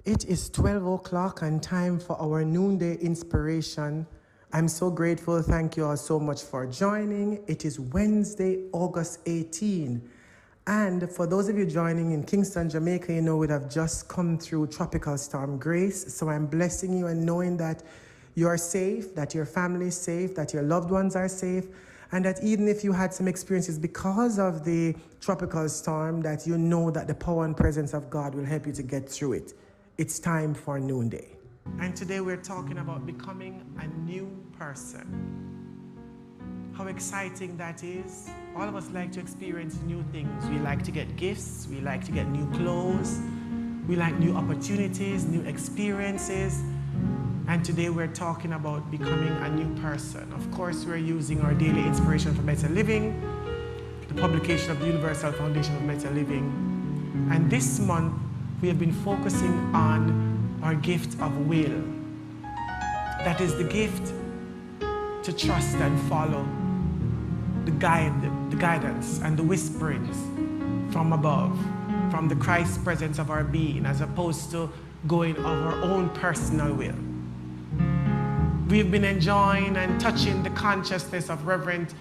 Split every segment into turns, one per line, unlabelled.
It is 12 o'clock and time for our noonday inspiration. I'm so grateful. Thank you all so much for joining. It is Wednesday, August 18. And for those of you joining in Kingston, Jamaica, you know we'd have just come through Tropical Storm Grace. So I'm blessing you and knowing that you are safe, that your family is safe, that your loved ones are safe, and that even if you had some experiences because of the tropical storm, that you know that the power and presence of God will help you to get through it. It's time for noonday. And today we're talking about becoming a new person. How exciting that is. All of us like to experience new things. We like to get gifts, we like to get new clothes, we like new opportunities, new experiences. And today we're talking about becoming a new person. Of course, we're using our daily inspiration for better living, the publication of the Universal Foundation for Better Living. And this month, we have been focusing on our gift of will. That is the gift to trust and follow the guidance and the whisperings from above, from the Christ presence of our being, as opposed to going of our own personal will. We've been enjoying and touching the consciousness of Reverend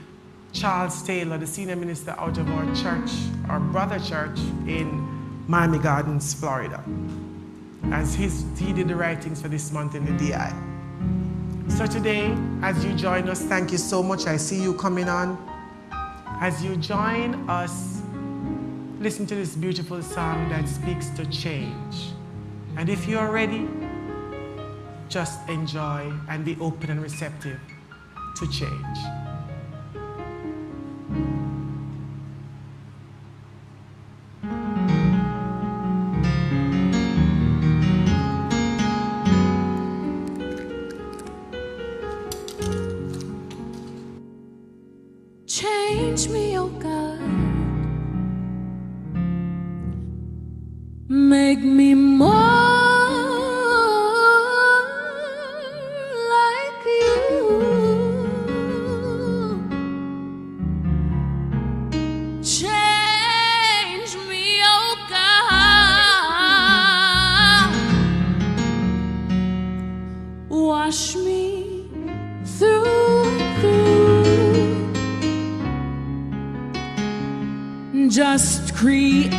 Charles Taylor, the senior minister out of our church, our brother church in Miami Gardens, Florida, as he did the writings for this month in the DI. So today, as you join us, thank you so much. I see you coming on. As you join us, listen to this beautiful song that speaks to change. And if you're ready, just enjoy and be open and receptive to change.
Change me, oh God. Make me more like you. Change me, oh God. Wash me through and through. Just create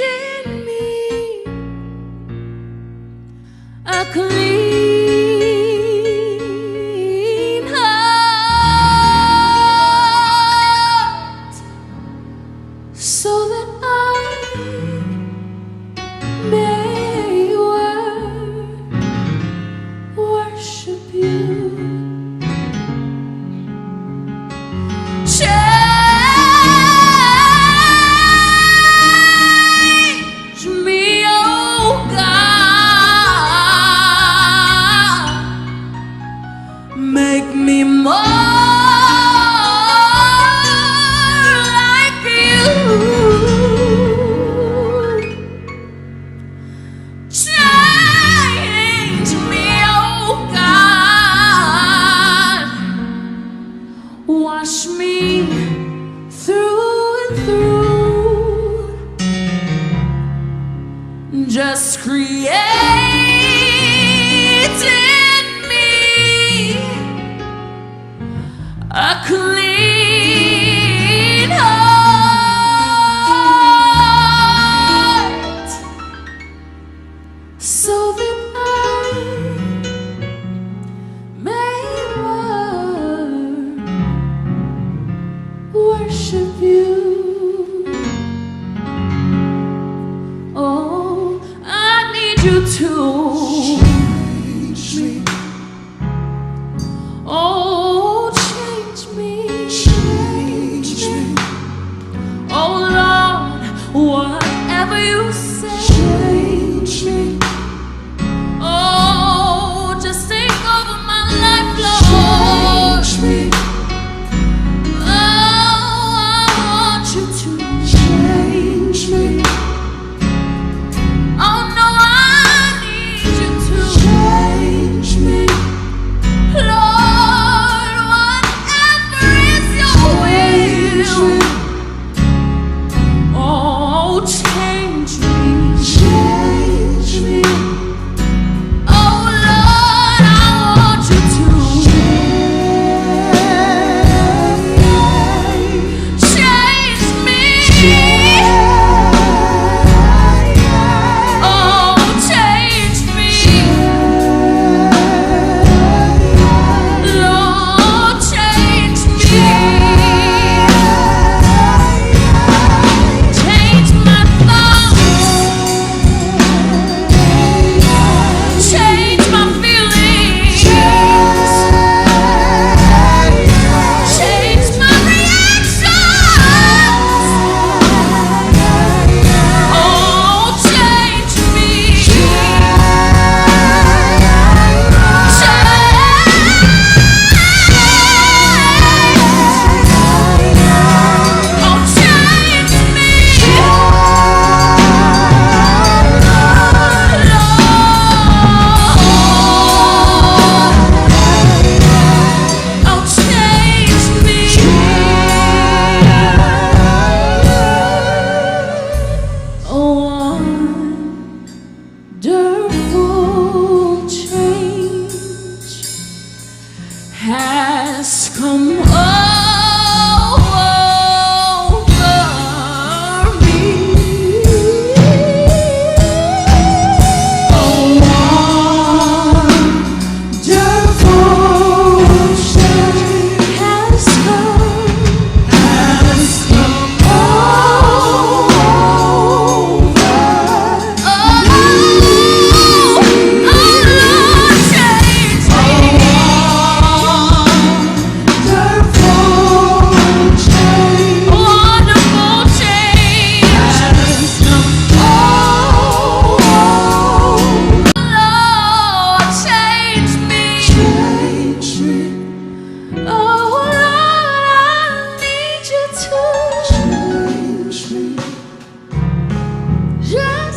in me a clean heart, so that I may worship you. Change me, oh God. Make me more like you. Change me, oh God. Wash me through and through. Just create in me a clean heart, so that I may worship you. Oh, I need you to change me. Oh, change me. Change me. Oh Lord, whatever you say. Change me. Oh, just take over my life, Lord. Change me. Oh, I want you to change me. Oh no, I need you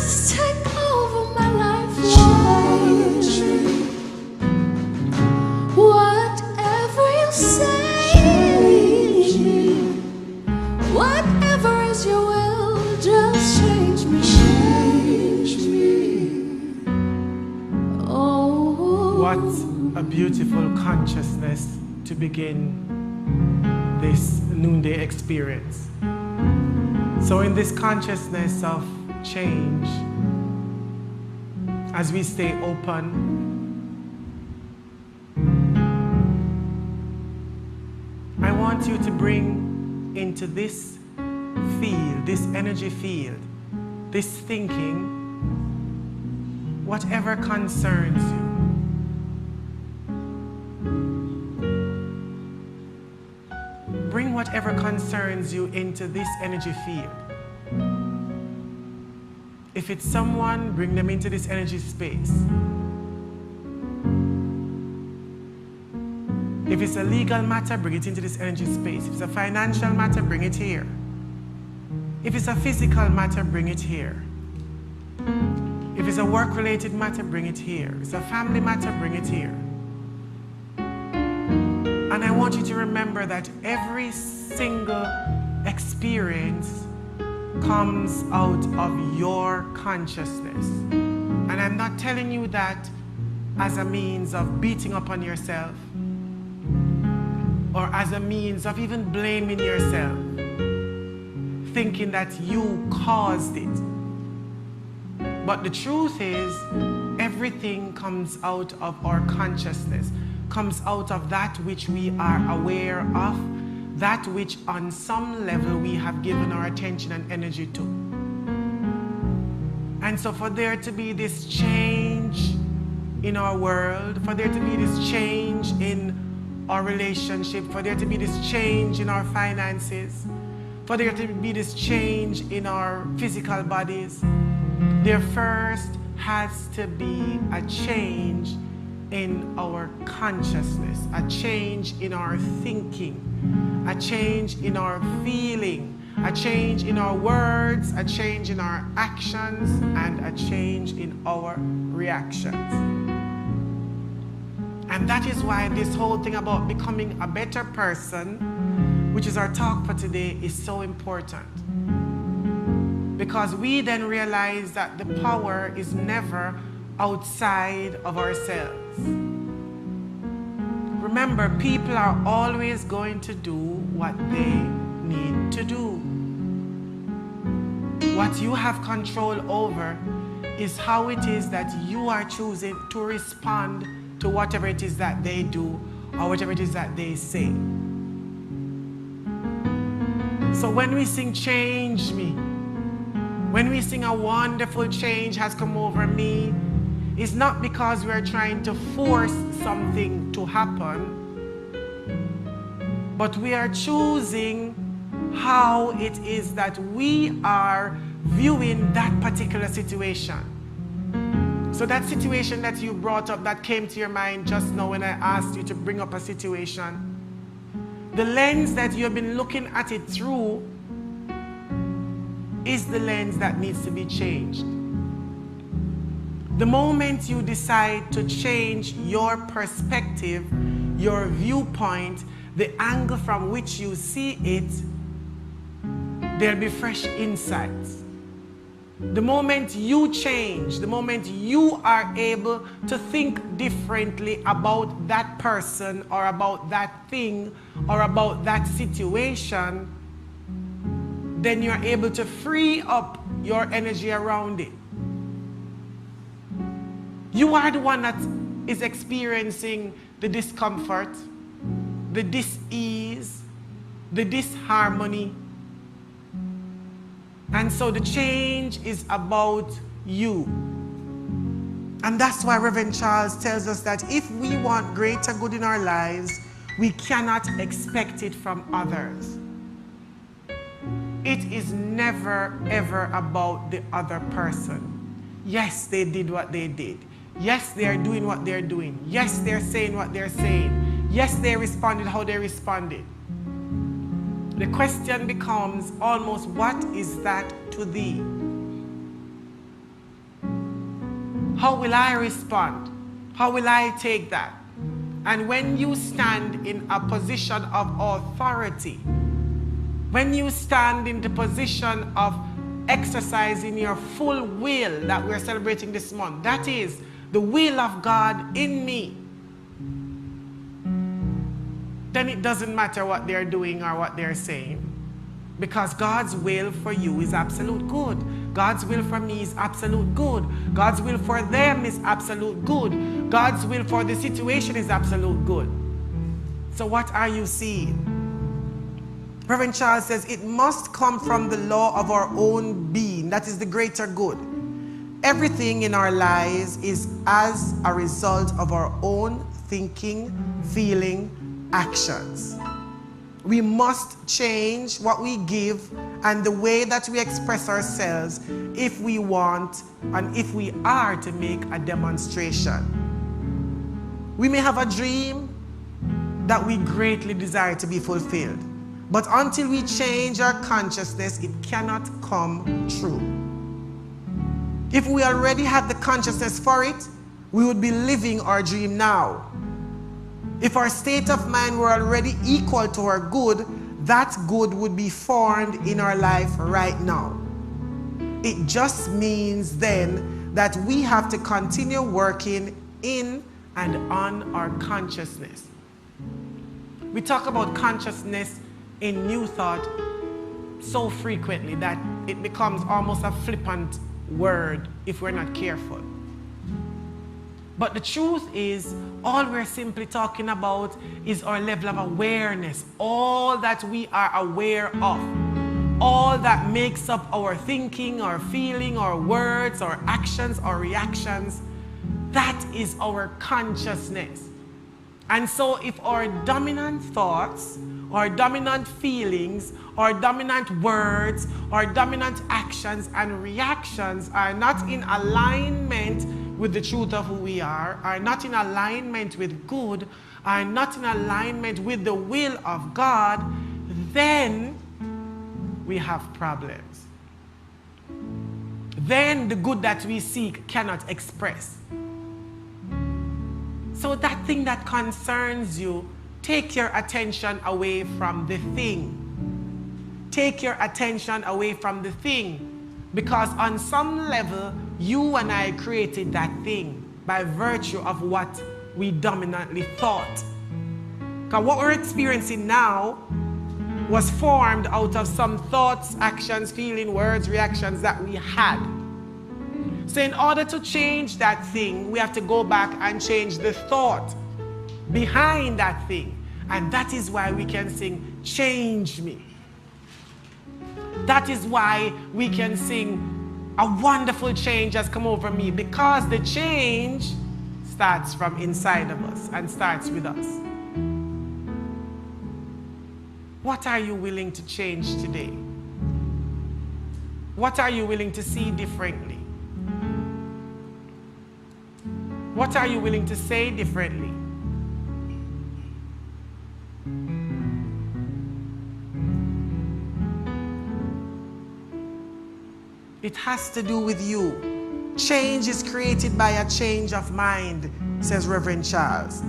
Just take over my life, Lord. Whatever you say, whatever is your will, just change me. Oh,
What a beautiful consciousness to begin this noonday experience. So in this consciousness of change, as we stay open, I want you to bring into this field, this energy field, this thinking, whatever concerns you. Bring whatever concerns you into this energy field. If it's someone, bring them into this energy space. If it's a legal matter, bring it into this energy space. If it's a financial matter, bring it here. If it's a physical matter, bring it here. If it's a work-related matter, bring it here. If it's a family matter, bring it here. And I want you to remember that every single experience comes out of your consciousness. And I'm not telling you that as a means of beating up on yourself or as a means of even blaming yourself, thinking that you caused it. But the truth is, everything comes out of our consciousness, comes out of that which we are aware of, that which on some level we have given our attention and energy to. And so for there to be this change in our world, for there to be this change in our relationship, for there to be this change in our finances, for there to be this change in our physical bodies, there first has to be a change in our consciousness, a change in our thinking, a change in our feeling, a change in our words, a change in our actions, and a change in our reactions. And that is why this whole thing about becoming a better person, which is our talk for today, is so important. Because we then realize that the power is never outside of ourselves. Remember, people are always going to do what they need to do. What you have control over is how it is that you are choosing to respond to whatever it is that they do or whatever it is that they say. So when we sing "Change Me," when we sing "A wonderful change has come over me," it's not because we're trying to force something to happen, but we are choosing how it is that we are viewing that particular situation. So that situation that you brought up, that came to your mind just now when I asked you to bring up a situation, the lens that you have been looking at it through is the lens that needs to be changed. The moment you decide to change your perspective, your viewpoint, the angle from which you see it, there'll be fresh insights. The moment you change, the moment you are able to think differently about that person or about that thing or about that situation, then you're able to free up your energy around it. You are the one that is experiencing the discomfort, the dis-ease, the disharmony. And so the change is about you. And that's why Reverend Charles tells us that if we want greater good in our lives, we cannot expect it from others. It is never, ever about the other person. Yes, they did what they did. Yes, they are doing what they're doing. Yes, they're saying what they're saying. Yes, they responded how they responded. The question becomes almost, what is that to thee? How will I respond? How will I take that? And when you stand in a position of authority, when you stand in the position of exercising your full will that we're celebrating this month, that is the will of God in me, then it doesn't matter what they're doing or what they're saying. Because God's will for you is absolute good. God's will for me is absolute good. God's will for them is absolute good. God's will for the situation is absolute good. So what are you seeing? Reverend Charles says it must come from the law of our own being. That is the greater good. Everything in our lives is as a result of our own thinking, feeling, actions. We must change what we give and the way that we express ourselves if we want and if we are to make a demonstration. We may have a dream that we greatly desire to be fulfilled, but until we change our consciousness, it cannot come true. If we already had the consciousness for it, we would be living our dream now. If our state of mind were already equal to our good, that good would be formed in our life right now. It just means then that we have to continue working in and on our consciousness. We talk about consciousness in New Thought so frequently that it becomes almost a flippant word if we're not careful. But the truth is, all we're simply talking about is our level of awareness, all that we are aware of, all that makes up our thinking, our feeling, our words, our actions, our reactions. That is our consciousness. And so if our dominant thoughts, our dominant feelings, our dominant words, our dominant actions and reactions are not in alignment with the truth of who we are not in alignment with good, are not in alignment with the will of God, then we have problems. Then the good that we seek cannot express. So that thing that concerns you, take your attention away from the thing. Take your attention away from the thing. Because on some level, you and I created that thing by virtue of what we dominantly thought. Because what we're experiencing now was formed out of some thoughts, actions, feelings, words, reactions that we had. So in order to change that thing, we have to go back and change the thought behind that thing. And that is why we can sing, "Change Me." That is why we can sing, "A wonderful change has come over me," because the change starts from inside of us and starts with us. What are you willing to change today? What are you willing to see differently? What are you willing to say differently? It has to do with you. Change is created by a change of mind, says Reverend Charles.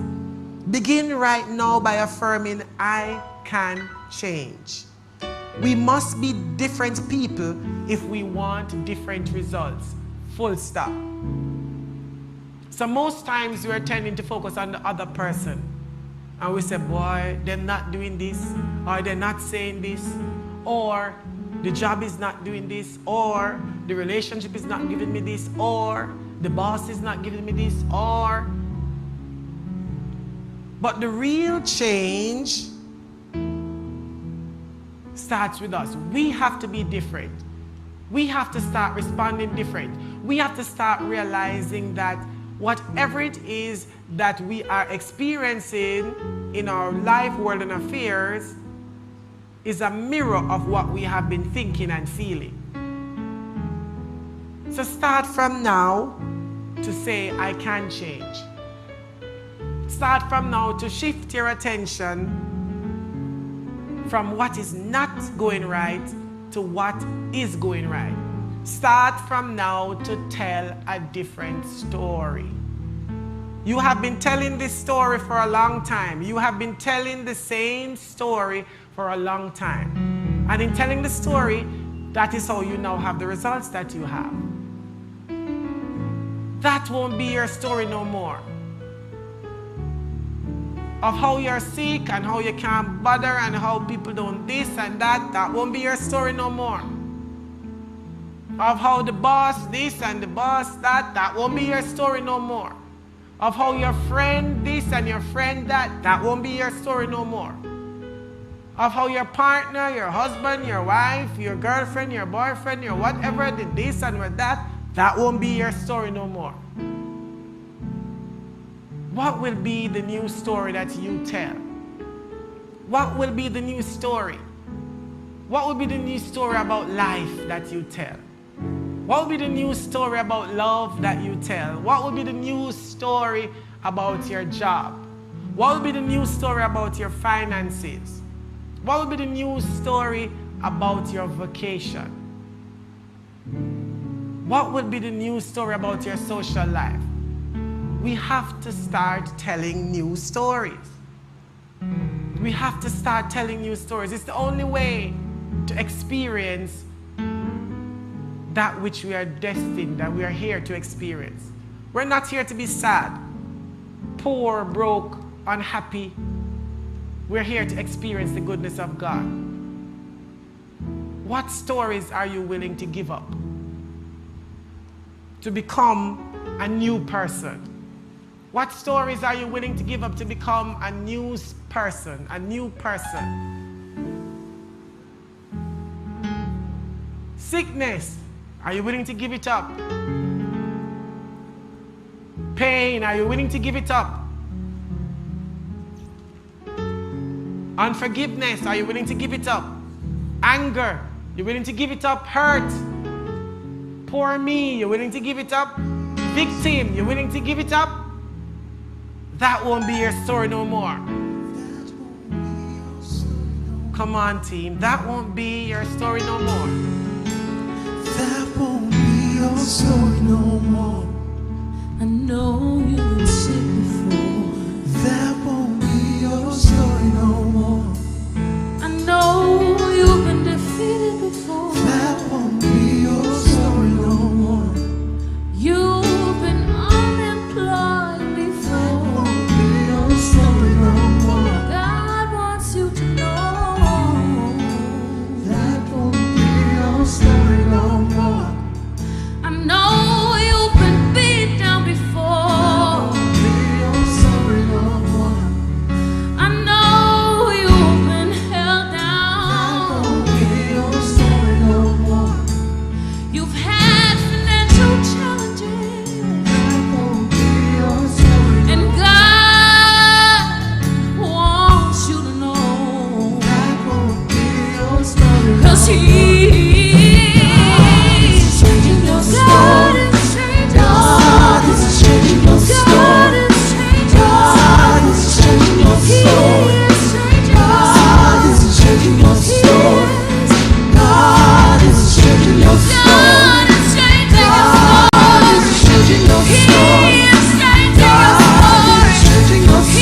Begin right now by affirming, "I can change." We must be different people if we want different results. Full stop. So most times we are tending to focus on the other person. And we say, "Boy, they're not doing this," or "they're not saying this," or "the job is not doing this," or "the relationship is not giving me this," or "the boss is not giving me this," or... But the real change starts with us. We have to be different. We have to start responding different. We have to start realizing that whatever it is that we are experiencing in our life, world, and affairs is a mirror of what we have been thinking and feeling. So start from now to say, "I can change." Start from now to shift your attention from what is not going right to what is going right. Start from now to tell a different story. You have been telling this story for a long time. You have been telling the same story for a long time. And in telling the story, that is how you now have the results that you have. That won't be your story no more. Of how you're sick and how you can't bother and how people don't this and that, that won't be your story no more. Of how the boss this and the boss that, that won't be your story no more. Of how your friend this and your friend that, that won't be your story no more. Of how your partner, your husband, your wife, your girlfriend, your boyfriend, your whatever did this and with that, that won't be your story no more. What will be the new story that you tell? What will be the new story? What will be the new story about life that you tell? What will be the new story about love that you tell? What will be the new story about your job? What will be the new story about your finances? What will be the new story about your vacation? What will be the new story about your social life? We have to start telling new stories. We have to start telling new stories. It's the only way to experience that which we are destined, that we are here to experience. We're not here to be sad, poor, broke, unhappy. We're here to experience the goodness of God. What stories are you willing to give up to become a new person? What stories are you willing to give up to become a new person, a new person? Sickness, are you willing to give it up? Pain, are you willing to give it up? Unforgiveness, are you willing to give it up? Anger, you're willing to give it up? Hurt, poor me, you're willing to give it up? Victim, you're willing to give it up? That won't be your story no more. Come on, team, that won't be your story no more.
That won't be your story no more. I know you've been sick before. That won't be your story no more. I know you've been defeated before. That won't be your story no more. You've been unemployed before. That won't be your story no more. God wants you to know that won't be your story no more. I know you've been beat down before. That won't be your story no more. I know you've been held down. That won't be your story no more. You've had financial challenges. That won't be your story. And God wants you to know that won't be your story. 'Cause He God is changing your story. God is changing your story. God is changing your story. God is changing your story. God is changing your story. He is changing your story. He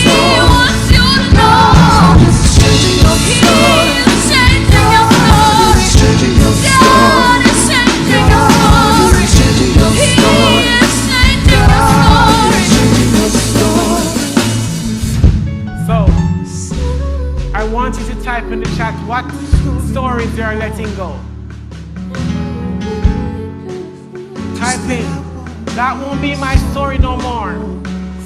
wants you to know. God is changing your story. He is changing your story. God is changing your story.
So, I want you to type in the chat what stories you're letting go. Type in, that won't be my story no more.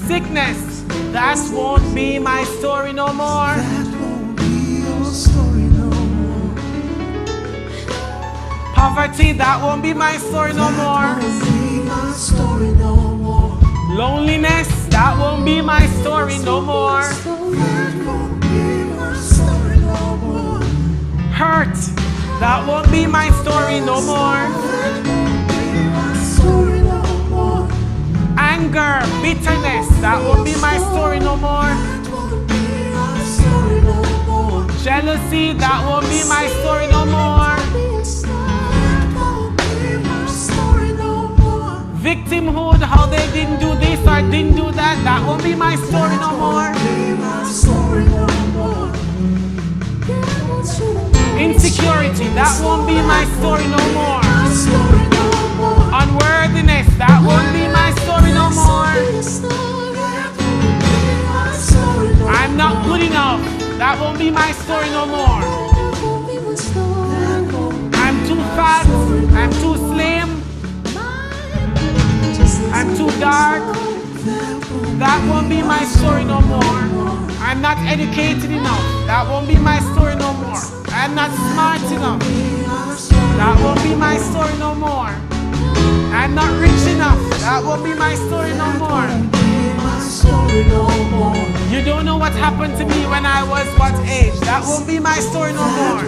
Sickness, that won't be my story no more.
That won't be your story no more.
Poverty, that won't be my story no more.
That won't be my story no more.
Loneliness, that won't be my story no more.
That won't be my story no more.
Hurt, that won't be my story no more.
That won't be my story no more.
Anger, bitterness, that won't be my story no more.
That won't be my story no more.
Jealousy, that won't be my story no more.
That won't be my
victimhood, how they didn't do this or didn't do that, that won't be my story no more. Insecurity, that won't be my story no more. Unworthiness, that won't be my story no more. I'm not good enough, that won't be my story no more. I'm too fat, I'm too slim, I'm too dark, that won't be my story no more. I'm not educated enough, that won't be my story no more. I'm not smart enough, that won't be my story no more. I'm not rich enough, that won't be my story no more. You don't know what happened to me when I was what age, that won't be my story no more.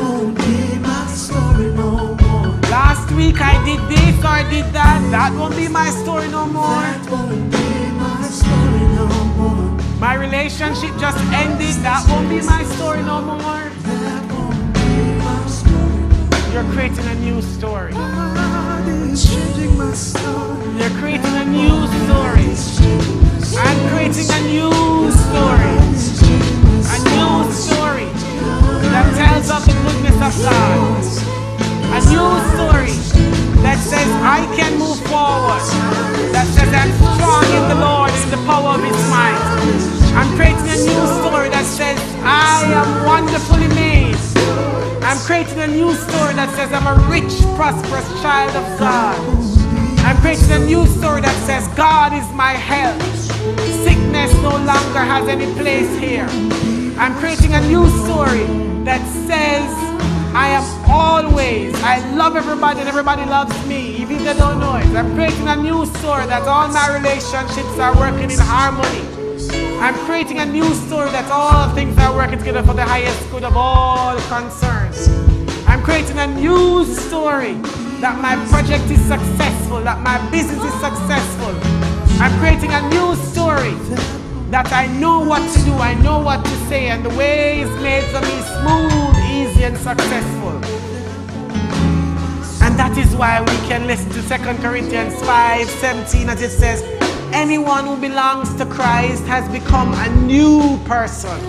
Last week I did this or I did that, that won't be my story no more. My relationship just ended, that won't be my story no more. You're creating a new story. You're creating a new story. I'm creating a new story. A new story that tells of the goodness of God. A new story that says I can move forward. That says I'm strong in the Lord, in the power of His might. I'm creating a new story that says I am wonderfully made. I'm creating a new story that says I'm a rich, prosperous child of God. I'm creating a new story that says God is my health. Sickness no longer has any place here. I'm creating a new story that says I am always, I love everybody and everybody loves me, even if they don't know it. I'm creating a new story that all my relationships are working in harmony. I'm creating a new story that all things are working together for the highest good of all concerned. I'm creating a new story that my project is successful, that my business is successful. I'm creating a new story that I know what to do, I know what to say, and the way is made for me smooth, easy, and successful. And that is why we can listen to 2 Corinthians 5:17 as it says, anyone who belongs to Christ has become a new person.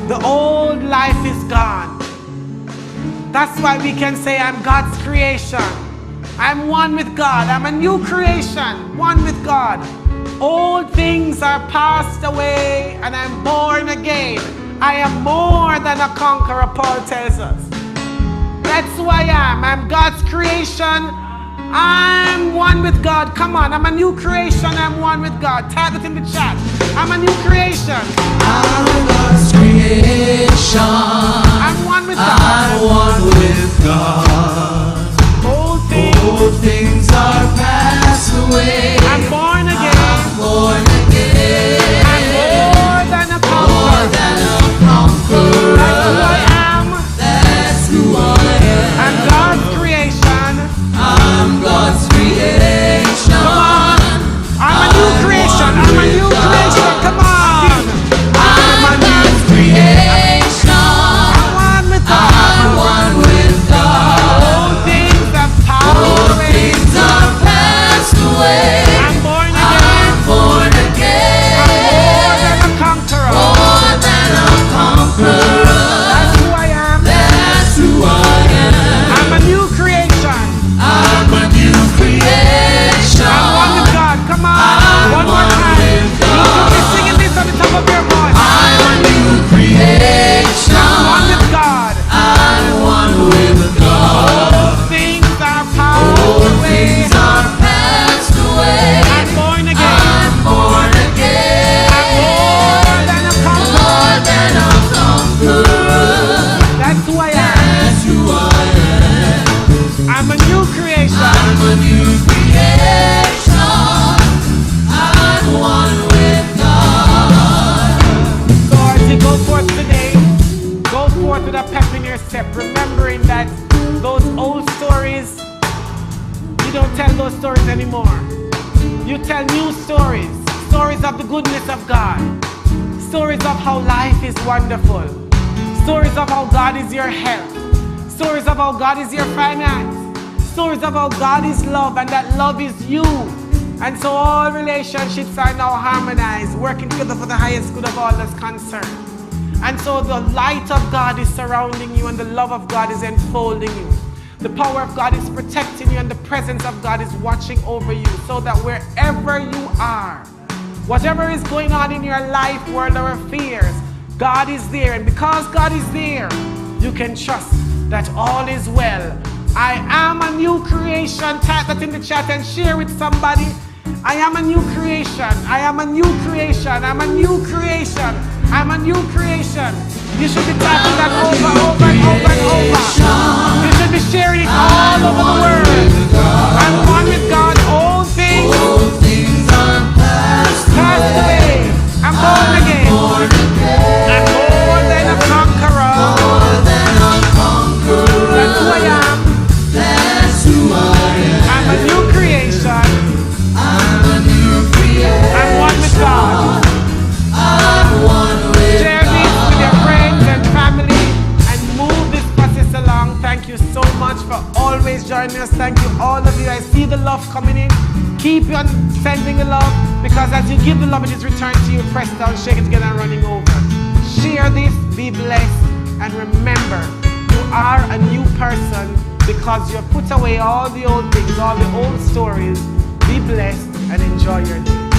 The old life is gone. That's why we can say I'm God's creation. I'm one with God. I'm a new creation, one with God. Old things are passed away and I'm born again. I am more than a conqueror, Paul tells us. That's who I am. I'm God's creation. I'm one with God. Come on, I'm a new creation. I'm one with God. Type it in the chat. I'm a new creation.
I'm God's creation.
I'm one with God.
I'm one with God. Old things are passed away.
I'm born again.
I'm born again.
I'm more than a conqueror.
More than a conqueror.
That's who I am.
That's who I am.
I'm God's creation.
I'm God's creation.
Come on. I'm a new creation. I'm a new creation. Come on.
I'm a new creation.
I'm one with God.
I'm one with God.
Old things have passed
Old
away.
things are passed away.
I'm born again.
I'm born again.
I'm more than a conqueror.
More than a conqueror.
That's who I am.
That's who I am.
I'm a new creation.
I'm a new creation.
I'm one with God. Come on. One more time. You should be singing this on the top of your voice.
I'm a new creation.
I'm one with God.
I'm one with God.
Old things are passed
Old
away.
things are passed away.
I'm born again.
I'm born again.
I'm more than a conqueror.
More than a conqueror.
That's who I am.
That's who I am.
I'm a new creation.
I'm a new creation. I'm one with God.
So as you go forth today, go forth with a pep in your step, remembering that those old stories, you don't tell those stories anymore. You tell new stories, stories of the goodness of God, stories of how life is wonderful, stories of how God is your health, stories of how God is your finance, stories of how God is love and that love is you, And so all relationships are now harmonized, working together for the highest good of all that's concerned. And so the light of God is surrounding you and the love of God is enfolding you. The power of God is protecting you and the presence of God is watching over you, so that wherever you are, whatever is going on in your life, world, or affairs, God is there. And because God is there, you can trust that all is well. I am a new creation. Type that in the chat and share with somebody. I am a new creation. I am a new creation. I'm a new creation. I'm a new creation. You should be typing that over and over and over. You should be sharing it all over the world. I'm one with God. All things are passed away. I'm born again. I'm more than a conqueror. That's who I am. I'm a new creation. I'm one with God. Share this with your friends and family and move this process along. Thank you so much for always joining us. Thank you, all of you. I see the love coming in. Keep on sending the love, because as you give the love, it is returned to you. Press down, shake it together, and running over. Share this, be blessed, and remember, you are a new person because you have put away all the old things, all the old stories. Be blessed and enjoy your day.